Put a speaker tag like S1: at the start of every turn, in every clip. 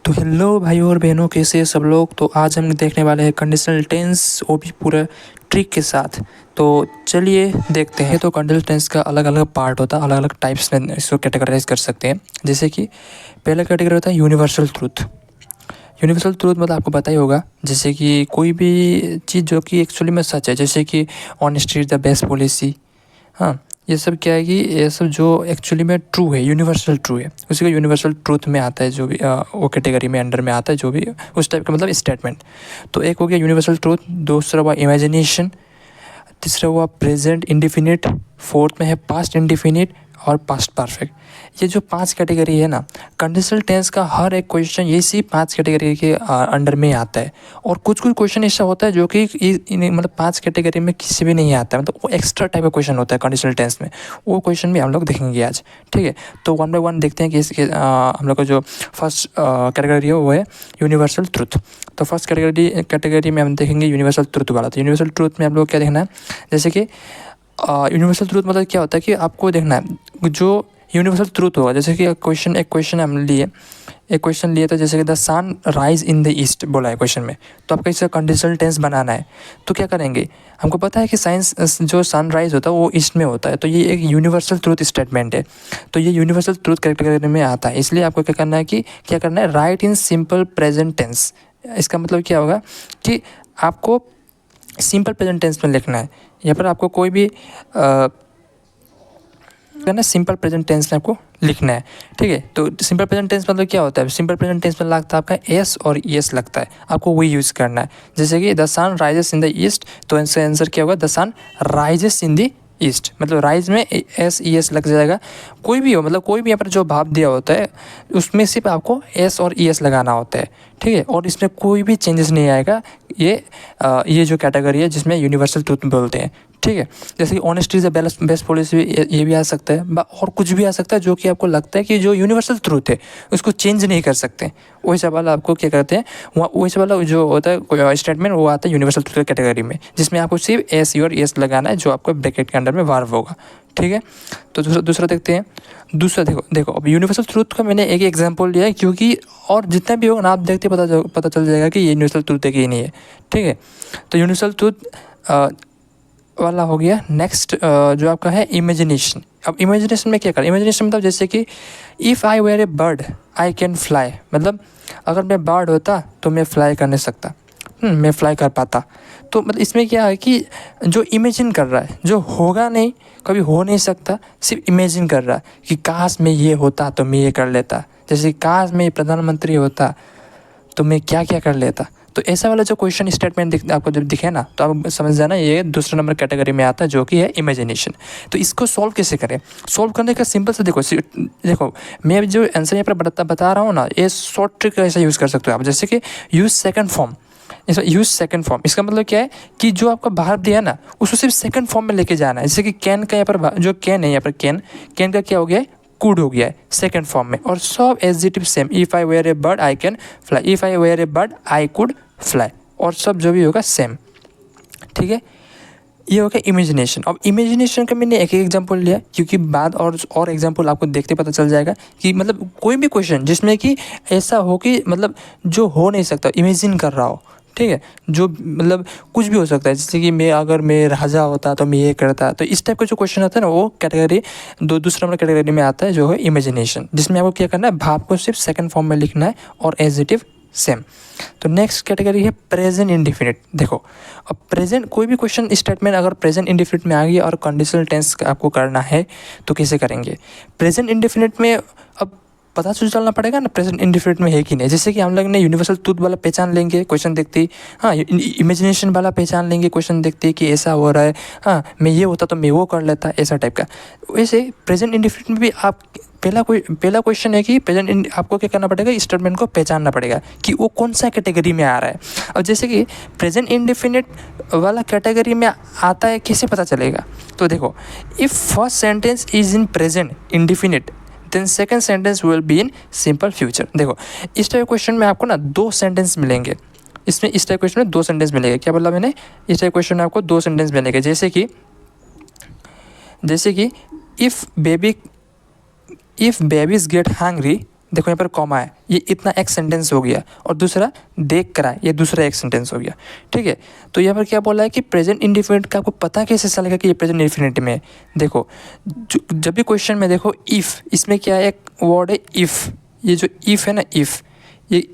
S1: तो हेलो भाइयों और बहनों, कैसे हैं सब लोग। तो आज हम देखने वाले हैं कंडीशनल टेंस, वो भी पूरा ट्रिक के साथ। तो चलिए देखते हैं। तो कंडीशनल टेंस का अलग अलग पार्ट होता है, अलग अलग टाइप्स में इसको कैटेगराइज कर सकते हैं। जैसे कि पहला कैटेगरी होता है यूनिवर्सल ट्रूथ। यूनिवर्सल ट्रूथ मतलब आपको पता ही होगा, जैसे कि कोई भी चीज़ जो कि एक्चुअली में सच है, जैसे कि honesty is the best policy. हाँ, ये सब क्या है कि ये सब जो एक्चुअली में ट्रू है, यूनिवर्सल ट्रू है, उसी का यूनिवर्सल ट्रूथ में आता है। जो भी वो कैटेगरी में अंडर में आता है, जो भी उस टाइप का मतलब स्टेटमेंट। तो एक हो गया यूनिवर्सल ट्रूथ, दूसरा हुआ इमेजिनेशन, तीसरा हुआ प्रेजेंट इंडिफिनिट, फोर्थ में है पास्ट इंडिफिनिट और पास्ट परफेक्ट। ये जो 5 कैटेगरी है ना, कंडीशनल टेंस का हर एक क्वेश्चन इसी 5 कैटेगरी के अंडर में आता है। और कुछ कुछ क्वेश्चन ऐसा होता है जो कि मतलब 5 कैटेगरी में किसी भी नहीं आता है, मतलब वो एक्स्ट्रा टाइप का क्वेश्चन होता है कंडीशनल टेंस में। वो क्वेश्चन भी हम लोग देखेंगे आज, ठीक है। तो वन बाय वन देखते हैं कि इसके हम लोग का जो फर्स्ट कैटेगरी है वो है यूनिवर्सल ट्रूथ। तो फर्स्ट कैटेगरी में हम देखेंगे यूनिवर्सल ट्रूथ वाला। तो यूनिवर्सल ट्रूथ में आप लोग क्या देखना है, जैसे कि यूनिवर्सल ट्रूथ मतलब क्या होता है कि आपको देखना है जो यूनिवर्सल ट्रूथ होगा। जैसे कि एक क्वेश्चन हम लिए, एक क्वेश्चन लिए था, जैसे कि the sun rise in the east बोला है क्वेश्चन में। तो आपका इसका कंडीशनल टेंस बनाना है। तो क्या करेंगे, हमको पता है कि साइंस जो सनराइज होता है वो ईस्ट में होता है। तो ये एक यूनिवर्सल ट्रूथ स्टेटमेंट है। तो ये यूनिवर्सल ट्रूथ कैटेगरी में आता है। इसलिए आपको क्या करना है कि क्या करना है, write in simple present tense. इसका मतलब क्या होगा कि आपको सिंपल प्रेजेंट टेंस में लिखना है। यहाँ पर आपको कोई भी करना, सिंपल प्रेजेंट टेंस में आपको लिखना है, ठीक है। तो सिंपल प्रेजेंट टेंस मतलब क्या होता है, सिंपल प्रेजेंट टेंस में लगता है आपका एस और ईएस लगता है, आपको वही यूज़ करना है। जैसे कि the sun rises in the east, तो इसका आंसर क्या होगा, the sun rises in the east. मतलब राइज में एस ई एस लग जाएगा। कोई भी हो, मतलब कोई भी यहाँ पर जो भाव दिया होता है उसमें सिर्फ आपको एस और ई एस लगाना होता है, ठीक है। और इसमें कोई भी चेंजेस नहीं आएगा। ये जो कैटेगरी है जिसमें यूनिवर्सल ट्रूथ बोलते हैं, ठीक है। जैसे कि honesty is the best policy, ये भी आ सकता है, और कुछ भी आ सकता है जो कि आपको लगता है कि जो यूनिवर्सल ट्रूथ है उसको चेंज नहीं कर सकते। वही सवाल आपको क्या करते हैं, वही सवाल जो होता है स्टेटमेंट, वो आता है यूनिवर्सल ट्रूथ कैटेगरी में, जिसमें आपको सिर्फ एस और एस लगाना है, जो आपको ब्रैकेट के अंडर में वर्ब होगा, ठीक है। तो दूसरा देखते हैं। दूसरा देखो अब यूनिवर्सल ट्रूथ का मैंने एक एग्जांपल लिया है, क्योंकि और जितना भी होगा ना आप देखते पता चल जाएगा कि ये यूनिवर्सल ट्रूथ है कि नहीं है, ठीक है। तो यूनिवर्सल ट्रूथ वाला हो गया। नेक्स्ट जो आपका है इमेजिनेशन। अब इमेजिनेशन में क्या करें, इमेजिनेशन मतलब जैसे कि if I were a bird I can fly, मतलब अगर मैं बर्ड होता तो मैं फ्लाई कर नहीं सकता, मैं फ्लाई कर पाता। तो मतलब इसमें क्या है कि जो इमेजिन कर रहा है, जो होगा नहीं, कभी हो नहीं सकता, सिर्फ इमेजिन कर रहा है कि काश मैं ये होता तो मैं ये कर लेता। जैसे काश मैं प्रधानमंत्री होता तो मैं क्या क्या कर लेता। तो ऐसा वाला जो क्वेश्चन स्टेटमेंट आपको जब दिखे ना, तो आप समझ जाना ये दूसरा नंबर कैटेगरी में आता है, जो कि है इमेजिनेशन। तो इसको सॉल्व कैसे करें, सॉल्व करने का सिंपल से देखो मैं जो आंसर यहाँ पर बता रहा हूँ ना, ये शॉर्ट ट्रिक ऐसा यूज़ कर सकते हो आप। जैसे कि यूज़ सेकंड फॉर्म। इसका मतलब क्या है कि जो आपका भार्ब दिया ना, उसको सिर्फ सेकंड फॉर्म में लेके जाना है। जैसे कि कैन का यहाँ पर जो कैन है, यहाँ पर कैन का क्या हो गया है, कुड हो गया है सेकंड फॉर्म में। और सब adjective same, if I were a bird I can fly, if I were a bird I could fly, और सब जो भी होगा सेम, ठीक है। ये हो गया इमेजिनेशन। अब इमेजिनेशन का मैंने एक एग्जांपल लिया, क्योंकि बाद और एग्जांपल आपको देखते पता चल जाएगा कि मतलब कोई भी क्वेश्चन जिसमें कि ऐसा हो कि मतलब जो हो नहीं सकता, इमेजिन कर रहा हो, ठीक है। जो मतलब कुछ भी हो सकता है, जैसे कि अगर मैं राजा होता तो मैं ये करता। तो इस टाइप का जो क्वेश्चन आता है ना, वो कैटेगरी दूसरा नंबर कैटेगरी में आता है, जो है इमेजिनेशन, जिसमें आपको क्या करना है, भाव को सिर्फ सेकंड फॉर्म में लिखना है और एडजेक्टिव सेम। तो नेक्स्ट कैटेगरी है प्रेजेंट इंडिफिनिट। देखो अब प्रेजेंट कोई भी क्वेश्चन स्टेटमेंट अगर प्रेजेंट इंडिफिनिट में आ गया और कंडीशनल टेंस आपको करना है तो कैसे करेंगे। प्रेजेंट इंडिफिनिट में अब पता चलना पड़ेगा ना प्रेजेंट इंडिफिनिट में है कि नहीं। जैसे कि हम लोग ने यूनिवर्सल ट्रूथ वाला पहचान लेंगे क्वेश्चन देखते ही, हाँ इमेजिनेशन वाला पहचान लेंगे क्वेश्चन देखते ही कि ऐसा हो रहा है, हाँ मैं ये होता तो मैं वो कर लेता, ऐसा टाइप का। वैसे प्रेजेंट इंडिफिनिट में भी आप पहला क्वेश्चन है कि प्रेजेंट आपको क्या करना पड़ेगा, स्टेटमेंट को पहचानना पड़ेगा कि वो कौन सा कैटेगरी में आ रहा है। और जैसे कि प्रेजेंट इंडिफिनिट वाला कैटेगरी में आता है, कैसे पता चलेगा। तो देखो if first sentence is in present indefinite then second sentence will be in simple future. देखो इस टाइप क्वेश्चन में आपको ना 2 सेंटेंस मिलेंगे। इस टाइप क्वेश्चन में 2 सेंटेंस मिलेंगे। क्या बोला मैंने, इस टाइप क्वेश्चन में आपको 2 सेंटेंस मिलेंगे। जैसे कि इफ़ बेबीज गेट हंग्री देखो यहाँ पर कॉमा है, ये इतना एक सेंटेंस हो गया, और दूसरा देख कर आए, ये दूसरा एक सेंटेंस हो गया, ठीक है। तो यहाँ पर क्या बोला है कि प्रेजेंट इंडिफिनिट का आपको पता कैसे चलेगा कि ये प्रेजेंट इंडिफिनिट में है। देखो जब भी क्वेश्चन में देखो इफ़, इसमें क्या है, एक वर्ड है इफ़, ये जो इफ़ है ना, इफ़, ये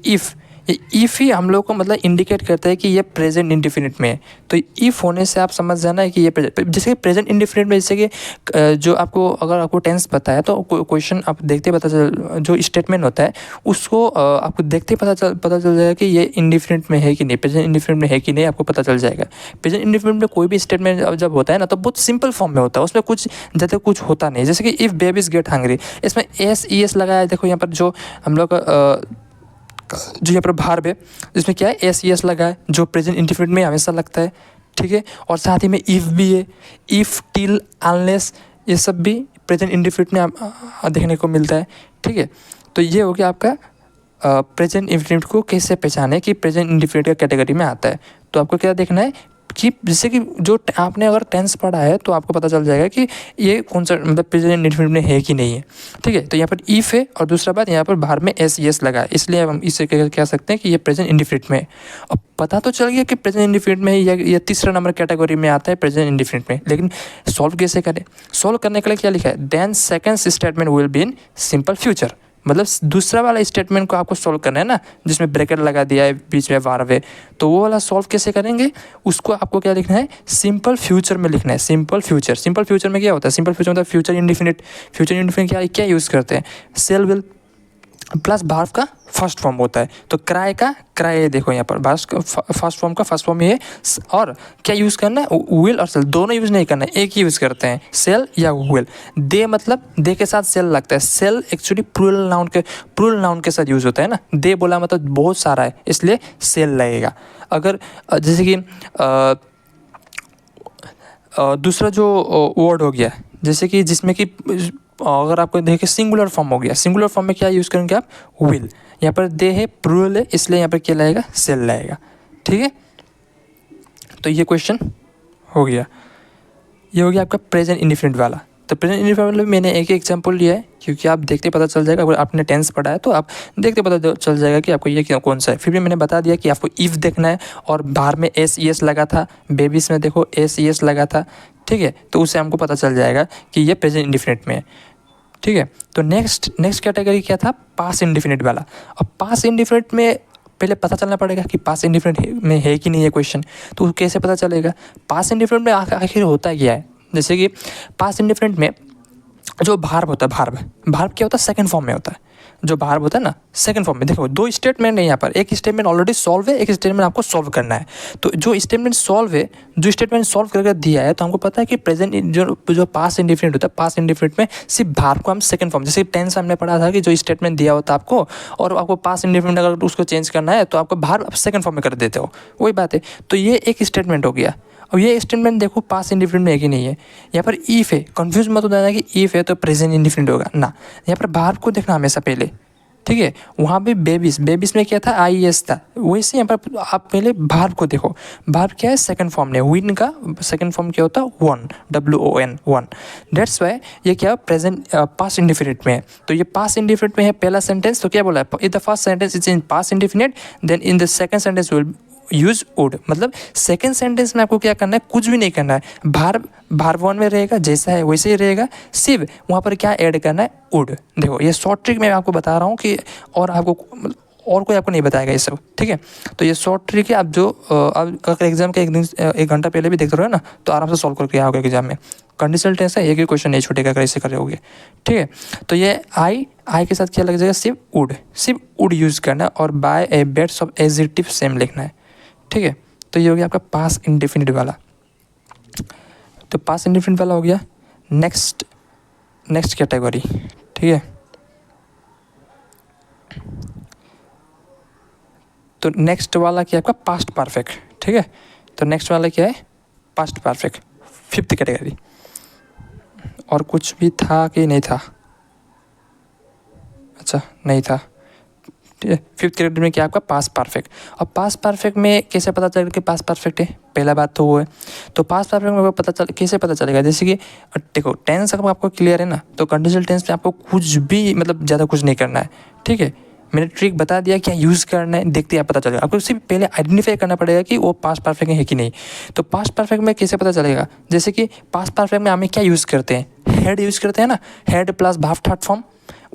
S1: इफ़ ही हम लोग को मतलब इंडिकेट करता है कि ये प्रेजेंट इंडिफिनिट में है। तो इफ़ होने से आप समझ जाना है कि ये जैसे कि प्रेजेंट इंडिफिनिट में, जैसे कि जो आपको अगर आपको टेंस पता है तो क्वेश्चन आप देखते पता चल, जो स्टेटमेंट होता है उसको आपको देखते पता चल जाएगा कि ये इंडिफिनिट में है कि नहीं, प्रेजेंट इंडिफिनिट में है कि नहीं, आपको पता चल जाएगा। प्रेजेंट इंडिफिनिट में कोई भी स्टेटमेंट जब होता है ना तो बहुत सिंपल फॉर्म में होता है, उसमें कुछ ज़्यादा कुछ होता नहीं। जैसे कि इफ़ बेबीज गेट हंग्री, इसमें एस लगाया है, देखो यहाँ पर जो हम लोग जो यहाँ पर भार्ब है जिसमें क्या है एस लगा है, जो प्रेजेंट इंडिफिनिट में हमेशा लगता है, ठीक है। और साथ ही में इफ़ भी है, इफ़, टिल, अनलेस, ये सब भी प्रेजेंट इंडिफिनिट में देखने को मिलता है, ठीक है। तो ये हो गया आपका प्रेजेंट इंडिफिनिट को कैसे पहचाने कि प्रेजेंट इंडिफिनिट का कैटेगरी में आता है। तो आपको क्या देखना है कि जैसे कि जो आपने अगर टेंस पढ़ा है तो आपको पता चल जाएगा कि ये कौन सा मतलब प्रेजेंट इंडिफिनिट में है कि नहीं है, ठीक है। तो यहाँ पर इफ़ है, और दूसरा बात यहाँ पर बाहर में एस लगा है, इसलिए हम इसे कह सकते हैं कि ये प्रेजेंट इंडिफिनिट में है। अब पता तो चल गया कि प्रेजेंट इंडिफिनिट में ये तीसरा नंबर कैटेगरी में आता है प्रेजेंट इंडिफिनिट में, लेकिन सॉल्व कैसे करें। सॉल्व करने के लिए क्या लिखा है, then second statement will be in simple future, मतलब दूसरा वाला स्टेटमेंट को आपको सॉल्व करना है ना, जिसमें ब्रैकेट लगा दिया है, बीच में वर्ब है, तो वो वाला सॉल्व कैसे करेंगे, उसको आपको क्या लिखना है, सिंपल फ्यूचर में लिखना है। सिंपल फ्यूचर में क्या होता है, सिंपल फ्यूचर मतलब फ्यूचर इंडिफिनिट क्या यूज़ करते हैं, सेल विल प्लस भार्ब का फर्स्ट फॉर्म होता है। तो क्राई का क्राई, देखो यहाँ पर भार्ब का फर्स्ट फॉर्म ये है, और क्या यूज़ करना है, विल और सेल दोनों यूज़ नहीं करना है, एक ही यूज़ करते हैं, सेल या विल। दे मतलब दे के साथ सेल लगता है, सेल एक्चुअली प्लूरल नाउन के साथ यूज़ होता है ना, दे बोला मतलब बहुत सारा है, इसलिए सेल लगेगा। अगर जैसे कि दूसरा जो वर्ड हो गया, जैसे कि जिसमें कि अगर आपको देखें सिंगुलर फॉर्म हो गया, सिंगुलर फॉर्म में क्या यूज़ करेंगे आप, विल। यहाँ पर दे है, प्लूरल है, इसलिए यहाँ पर क्या लगेगा, सेल लगेगा, ठीक है। तो ये क्वेश्चन हो गया, ये हो गया आपका प्रेजेंट इंडिफिनिट वाला। तो प्रेजेंट इंडिफिनिट वाला मैंने एक एग्जांपल लिया है, क्योंकि आप देखते पता चल जाएगा, अगर आपने टेंस पढ़ा है तो आप देखते पता चल जाएगा कि आपको ये कौन सा है। फिर भी मैंने बता दिया कि आपको इफ़ देखना है, और बाहर में एस लगा था, बेबीज में देखो एस लगा था, ठीक है। तो उससे हमको पता चल जाएगा कि ये प्रेजेंट इंडिफिनिट में है, ठीक है। तो नेक्स्ट कैटेगरी क्या था, पास इंडिफिनिट वाला। अब पास इंडिफिनिट में पहले पता चलना पड़ेगा कि पास इंडिफिनिट में है कि नहीं है क्वेश्चन। तो कैसे पता चलेगा, पास इंडिफिनिट में आखिर होता क्या है। जैसे कि पास इंडिफिनिट में जो भार्ब होता है, भार्ब क्या होता है, सेकंड फॉर्म में होता है। जो भार्ब होता है ना सेकंड फॉर्म में, देखो दो स्टेटमेंट है यहाँ पर, एक स्टेटमेंट ऑलरेडी सॉल्व है, एक स्टेटमेंट आपको सॉल्व करना है। तो जो स्टेटमेंट सॉल्व करके दिया है, तो हमको पता है कि प्रेजेंट जो पास इंडिफिनिट होता है, पास इंडिफिनिट में सिर्फ भार्ब को हम सेकंड फॉर्म, जैसे टेंस हमने पढ़ा था कि जो स्टेटमेंट दिया होता है आपको, और आपको पास इंडिफिनिट अगर उसको चेंज करना है तो आपको भार्ब सेकंड फॉर्म में कर देते हो, वही बात है। तो ये एक स्टेटमेंट हो गया। अब ये स्टेटमेंट देखो पास इंडिफिनिट में है कि नहीं है। यहाँ पर इफ़ है, कंफ्यूज मत हो जाना कि इफ़ है तो प्रेजेंट इंडिफिनिट होगा ना, यहाँ पर भार्ब को देखना हमेशा पहले, ठीक है। वहाँ पे बेबीज में क्या था, IES था, वैसे यहाँ पर आप पहले भार्ब को देखो। भार्ब क्या है, सेकंड फॉर्म में, विन का सेकंड फॉर्म क्या होता है, one, WON, one. That's why ये क्या प्रेजेंट पास इंडिफिनिट में है। तो ये पास इंडिफिनिट में है पहला सेंटेंस, तो क्या बोला है, if the first sentence is in past indefinite then in the second sentence will use would, मतलब सेकंड सेंटेंस में आपको क्या करना है, कुछ भी नहीं करना है, भार्ब वन में रहेगा जैसा है वैसे ही रहेगा, सिर्फ वहाँ पर क्या ऐड करना है, वुड। देखो ये शॉर्ट ट्रिक मैं आपको बता रहा हूँ कि और कोई आपको नहीं बताएगा ये सब, ठीक है। तो ये शॉर्ट ट्रिक है, आप जो अगर एग्जाम के एक घंटा पहले भी देखते रहो ना तो आराम से सॉल्व करके आओगे एग्जाम में। कंडीशनल टेंस है, एक ही क्वेश्चन नहीं छूटेगा अगर ऐसे करोगे, ठीक है। तो ये आई के साथ क्या लग जाएगा, सिर्फ वुड यूज़ करना है, और by a bets of adjective same लिखना है, ठीक है। तो ये हो गया आपका पास इंडिफिनिट वाला। तो पास इंडिफिनिट वाला हो गया। नेक्स्ट कैटेगरी, ठीक है। तो नेक्स्ट वाला क्या है आपका, पास्ट परफेक्ट, ठीक है। तो नेक्स्ट वाला क्या है, पास्ट परफेक्ट, फिफ्थ कैटेगरी। और कुछ भी था कि नहीं था, अच्छा नहीं था, ठीक है। फिफ्थ कैटेगरी में क्या आपका पास्ट परफेक्ट। अब पास्ट परफेक्ट में कैसे पता चलेगा कि पास्ट परफेक्ट है, पहला बात तो वो है। तो पास्ट परफेक्ट में कैसे पता चलेगा, जैसे कि देखो टेंस अगर आपको क्लियर है ना, तो कंडीशनल टेंस में आपको कुछ भी मतलब ज़्यादा कुछ नहीं करना है, ठीक है। मैंने ट्रिक बता दिया क्या यूज़ करना है, देखते आप पता चलेगा। आपको उससे पहले आइडेंटिफाई करना पड़ेगा कि वो पास्ट परफेक्ट है कि नहीं। तो पास्ट परफेक्ट में कैसे पता चलेगा, जैसे कि पास्ट परफेक्ट में हमें क्या यूज़ करते हैं, हेड यूज़ करते हैं ना, हेड प्लस भाव थर्ड फॉर्म,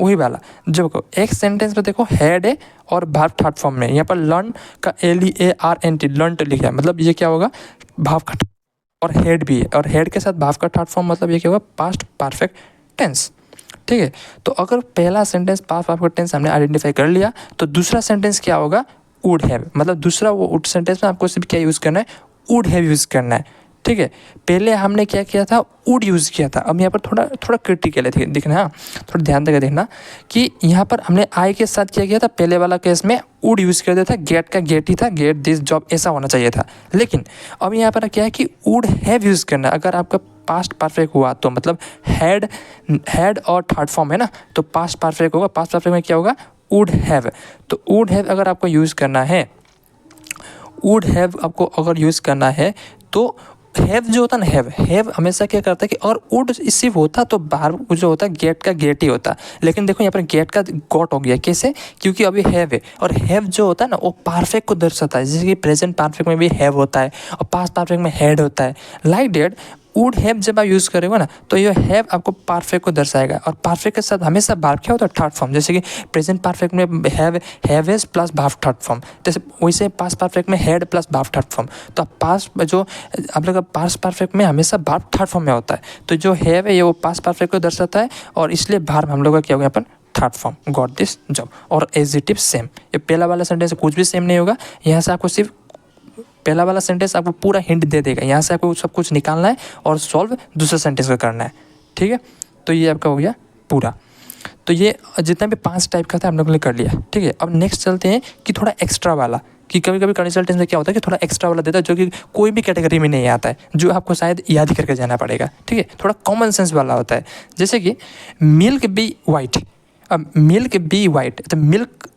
S1: वही वाला। जब एक सेंटेंस में देखो हेड है और भाव थर्ड फॉर्म में, यहाँ पर लर्न का LEARNT लर्न लिखा है, मतलब ये क्या होगा, भाव का और हेड भी है, और हेड के साथ भाव का थर्ड फॉर्म, मतलब ये क्या होगा, पास्ट परफेक्ट टेंस, ठीक है। तो अगर पहला सेंटेंस पास्ट परफेक्ट टेंस हमने आइडेंटिफाई कर लिया, तो दूसरा सेंटेंस क्या होगा, वुड हैव, मतलब दूसरा वो वुड सेंटेंस में आपको सिर्फ क्या यूज़ करना है, वुड हैव यूज़ करना है, ठीक है। पहले हमने क्या किया था, वुड यूज़ किया था। अब यहाँ पर थोड़ा क्रिटिकल है दिखना, हाँ थोड़ा ध्यान देकर देखना कि यहाँ पर हमने आई के साथ क्या किया था, पहले वाला केस में वुड यूज़ कर दिया था, गेट का गेट ही था, गेट दिस जॉब ऐसा होना चाहिए था। लेकिन अब यहाँ पर क्या है कि वुड हैव यूज़ करना है। अगर आपका पास्ट परफेक्ट हुआ तो मतलब हेड और थर्ड फॉर्म है ना, तो पास्ट परफेक्ट होगा। पास्ट परफेक्ट में क्या होगा, वुड हैव। तो वुड हैव अगर आपको यूज़ करना है, वुड हैव आपको अगर यूज़ करना है, तो हैव जो होता है ना, हैव हमेशा क्या करता है कि अगर वुड सिर्फ होता तो बाहर जो होता है गेट का गेट ही होता। लेकिन देखो यहाँ पर गेट का गॉट हो गया, कैसे, क्योंकि अभी हैव है, और हैव जो होता है ना वो परफेक्ट को दर्शाता है, जैसे कि प्रेजेंट परफेक्ट में भी हैव होता है और पास्ट परफेक्ट में हैड होता है। लाइक डेट वुड हैव जब आप यूज़ करेंगे ना, तो ये हैव आपको परफेक्ट को दर्शाएगा, और परफेक्ट के साथ हमेशा भाव क्या होता है, थर्ड फॉर्म। जैसे कि प्रेजेंट परफेक्ट में हैव प्लस भाव थर्ड फॉर्म, जैसे वैसे पास्ट परफेक्ट में हैड प्लस भाव थर्ड फॉर्म। तो पास्ट जो आप लोग पास्ट परफेक्ट में हमेशा भाव थर्ड फॉर्म में होता है, तो जो हैव है ये वो पास्ट परफेक्ट को दर्शाता है, और इसलिए भाव हम लोग का क्या होगा यहाँ पर, third form, got this job. और एडजेक्टिव सेम, ये पहला वाला सेंटेंस कुछ भी सेम नहीं होगा, यहाँ से आपको सिर्फ पहला वाला सेंटेंस आपको पूरा हिंट दे देगा, यहाँ से आपको सब कुछ निकालना है और सॉल्व दूसरे सेंटेंस का करना है, ठीक है। तो ये आपका हो गया पूरा। तो ये जितना भी 5 टाइप का था हम लोगों ने कर लिया, ठीक है। अब नेक्स्ट चलते हैं कि थोड़ा एक्स्ट्रा वाला, कि कभी कभी कंडीशनल टेंस में क्या होता है कि थोड़ा एक्स्ट्रा वाला देता है, जो कि कोई भी कैटेगरी में नहीं आता है, जो आपको शायद याद करके जाना पड़ेगा, ठीक है। थोड़ा कॉमन सेंस वाला होता है, जैसे कि मिल्क बी वाइट। अब मिल्क बी वाइट, तो मिल्क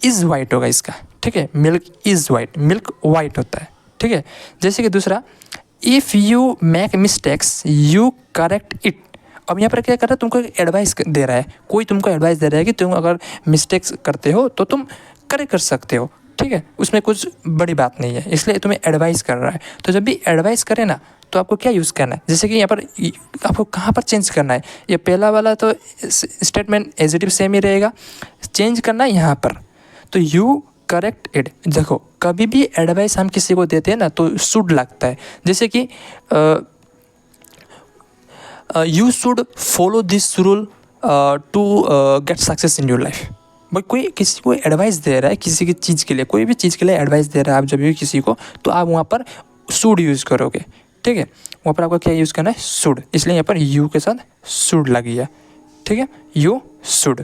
S1: इज़ वाइट होगा इसका, ठीक है। Milk is white, milk white होता है, ठीक है। जैसे कि दूसरा, if you make mistakes you correct it. अब यहाँ पर क्या कर रहा है, तुमको एडवाइस दे रहा है, कोई तुमको एडवाइस दे रहा है कि तुम अगर मिस्टेक्स करते हो तो तुम करेक्ट कर सकते हो, ठीक है। उसमें कुछ बड़ी बात नहीं है, इसलिए तुम्हें एडवाइस कर रहा है। तो जब भी एडवाइस करे ना, तो आपको क्या यूज़ करना है, जैसे कि यहाँ पर आपको कहाँ पर चेंज करना है, ये पहला वाला तो स्टेटमेंट एडजेक्टिव सेम ही रहेगा, चेंज करना है यहाँ पर, तो यू करेक्ट इट। देखो कभी भी एडवाइस हम किसी को देते हैं ना, तो शुड लगता है, जैसे कि you should follow this rule to get success in your life. भाई कोई किसी को एडवाइस दे रहा है, किसी की चीज़ के लिए, कोई भी चीज़ के लिए एडवाइस दे रहा है आप जब भी किसी को, तो आप वहाँ पर शुड यूज़ करोगे, ठीक है। वहाँ पर आपको क्या यूज़ करना है, शुड, इसलिए यहाँ पर यू के साथ शुड लग गया, ठीक है, you should.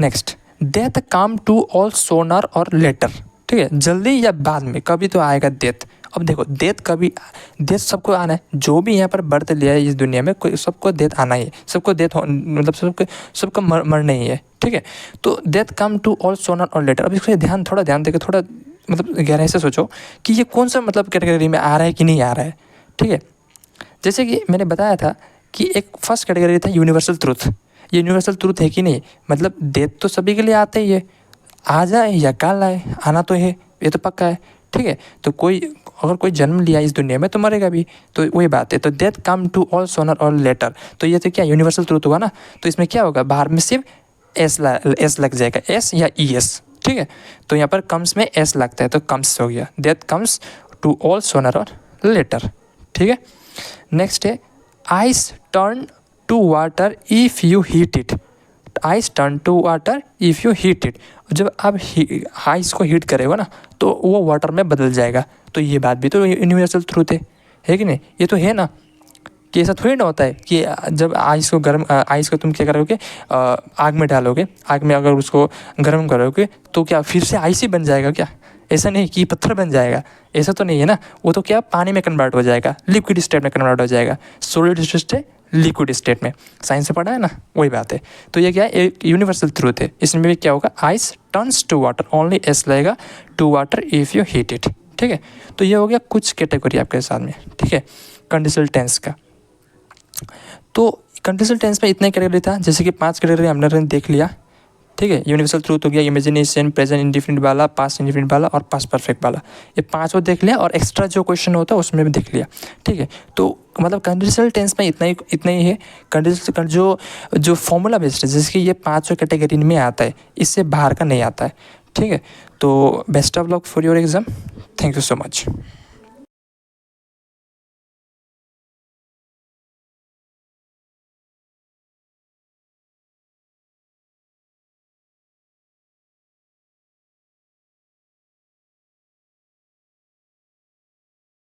S1: Next, death come to all sooner और लेटर, ठीक है, जल्दी या बाद में, कभी तो आएगा डेथ। अब देखो डेथ सबको आना है, जो भी यहाँ पर बर्थ लिया है इस दुनिया में, कोई सबको डेथ आना ही है, सबको डेथ मतलब सबको मरना ही है, ठीक है। तो death come to all sooner और लेटर। अब इसको थोड़ा ध्यान देकर थोड़ा मतलब गहराई से सोचो कि ये कौन सा मतलब कैटेगरी में आ रहा है कि नहीं आ रहा है, ठीक है। जैसे कि मैंने बताया था कि एक फर्स्ट कैटेगरी था यूनिवर्सल ट्रूथ। ये यूनिवर्सल ट्रूथ है कि नहीं, मतलब डेथ तो सभी के लिए आता ही है, आ जाए या कल आए, आना तो है, ये तो पक्का है, ठीक है। तो अगर कोई जन्म लिया इस दुनिया में तो मरेगा भी, तो वही बात है। तो death come to all sooner और लेटर, तो ये तो क्या यूनिवर्सल ट्रूथ होगा ना। तो इसमें क्या होगा, बाहर में सिर्फ एस लग जाएगा, एस या ई एस, ठीक है। तो यहाँ पर कम्स में एस लगता है, तो कम्स हो गया, death comes to all sooner और लेटर, ठीक है। नेक्स्ट है, ice turn to water if you heat it. Ice turn to water if you heat it. जब आप आइस को हीट करेगा ना, तो वो वाटर में बदल जाएगा। तो ये बात भी तो यूनिवर्सल ट्रूथ है कि नहीं, ये तो है ना, कि ऐसा थोड़ी ना होता है कि जब आइस को तुम क्या करोगे, आग में डालोगे, आग में अगर उसको गर्म करोगे तो क्या फिर से आइस ही बन जाएगा क्या? ऐसा नहीं कि पत्थर बन जाएगा, ऐसा तो नहीं है ना। वो तो क्या पानी में कन्वर्ट हो जाएगा, लिक्विड स्टेट में कन्वर्ट हो जाएगा, सॉलिड स्टेट से लिक्विड स्टेट में। साइंस से पढ़ा है ना, वही बात है। तो ये क्या है, एक यूनिवर्सल ट्रूथ है। इसमें भी क्या होगा, ice turns to water, only एस लगेगा, to water if you heat it. ठीक है, तो ये हो गया कुछ कैटेगरी आपके साथ में। ठीक है, कंडीशनल टेंस का। तो कंडीशनल टेंस में इतने कैटेगरी था, जैसे कि 5 कैटेगरी हमने देख लिया। ठीक है, यूनिवर्सल ट्रूथ हो गया, इमेजिनेशन, प्रेजेंट इंडिफिनिट वाला, पास्ट इंडिफिनिट वाला और पास्ट परफेक्ट वाला, ये 5 देख लिया। और एक्स्ट्रा जो क्वेश्चन होता है उसमें भी देख लिया। ठीक है, तो मतलब कंडीशनल टेंस में इतना ही है। कंडीशनल जो फॉर्मूला बेस्ड है, जैसे कि ये 5 कैटेगरी में आता है, इससे बाहर का नहीं आता है। ठीक है, तो best of luck for your exam. Thank you so much.